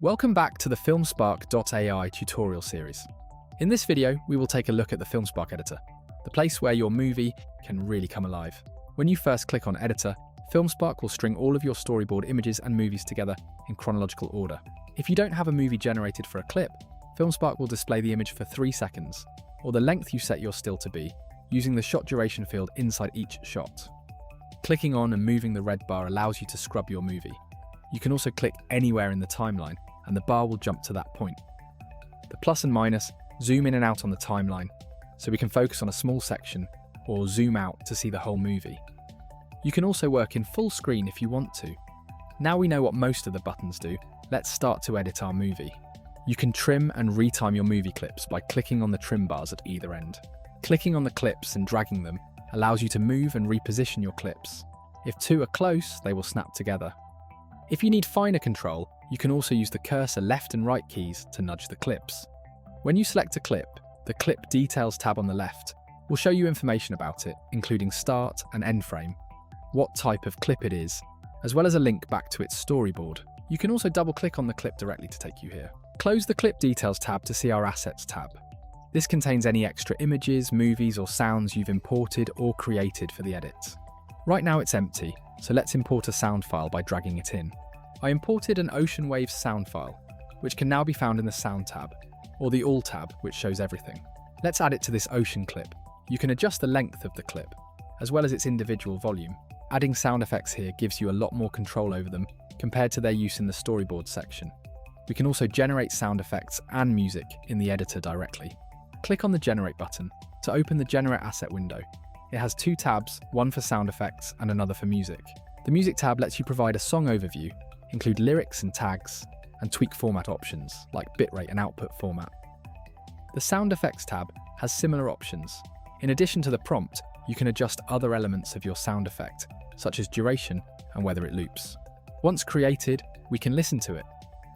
Welcome back to the FilmSpark.ai tutorial series. In this video, we will take a look at the FilmSpark editor, the place where your movie can really come alive. When you first click on Editor, FilmSpark will string all of your storyboard images and movies together in chronological order. If you don't have a movie generated for a clip, FilmSpark will display the image for 3 seconds, or the length you set your still to be, using the shot duration field inside each shot. Clicking on and moving the red bar allows you to scrub your movie. You can also click anywhere in the timeline, and the bar will jump to that point. The plus and minus zoom in and out on the timeline, so we can focus on a small section, or zoom out to see the whole movie. You can also work in full screen if you want to. Now we know what most of the buttons do, let's start to edit our movie. You can trim and retime your movie clips by clicking on the trim bars at either end. Clicking on the clips and dragging them allows you to move and reposition your clips. If two are close, they will snap together. If you need finer control, you can also use the cursor left and right keys to nudge the clips. When you select a clip, the Clip Details tab on the left will show you information about it, including start and end frame, what type of clip it is, as well as a link back to its storyboard. You can also double-click on the clip directly to take you here. Close the Clip Details tab to see our Assets tab. This contains any extra images, movies, or sounds you've imported or created for the edits. Right now it's empty, so let's import a sound file by dragging it in. I imported an Ocean Waves sound file, which can now be found in the Sound tab, or the All tab, which shows everything. Let's add it to this ocean clip. You can adjust the length of the clip, as well as its individual volume. Adding sound effects here gives you a lot more control over them compared to their use in the storyboard section. We can also generate sound effects and music in the editor directly. Click on the Generate button to open the Generate Asset window. It has 2 tabs, one for sound effects and another for music. The Music tab lets you provide a song overview, include lyrics and tags, and tweak format options like bitrate and output format. The Sound Effects tab has similar options. In addition to the prompt, you can adjust other elements of your sound effect, such as duration and whether it loops. Once created, we can listen to it,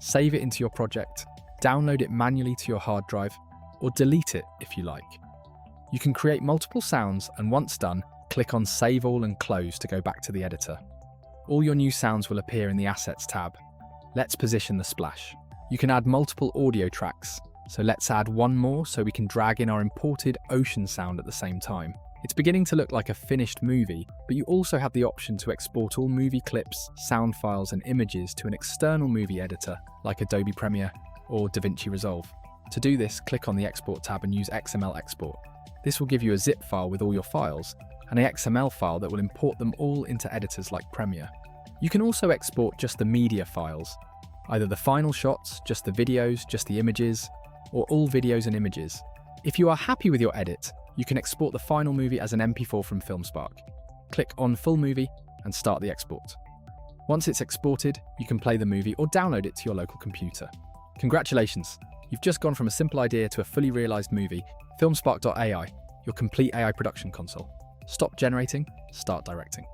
save it into your project, download it manually to your hard drive, or delete it if you like. You can create multiple sounds, and once done, click on Save All and Close to go back to the editor. All your new sounds will appear in the Assets tab. Let's position the splash. You can add multiple audio tracks, so let's add one more so we can drag in our imported ocean sound at the same time. It's beginning to look like a finished movie, but you also have the option to export all movie clips, sound files, and images to an external movie editor like Adobe Premiere or DaVinci Resolve. To do this, click on the Export tab and use XML Export. This will give you a zip file with all your files, and an XML file that will import them all into editors like Premiere. You can also export just the media files, either the final shots, just the videos, just the images, or all videos and images. If you are happy with your edit, you can export the final movie as an MP4 from FilmSpark. Click on Full Movie and start the export. Once it's exported, you can play the movie or download it to your local computer. Congratulations! You've just gone from a simple idea to a fully realized movie. FilmSpark.ai, your complete AI production console. Stop generating, start directing.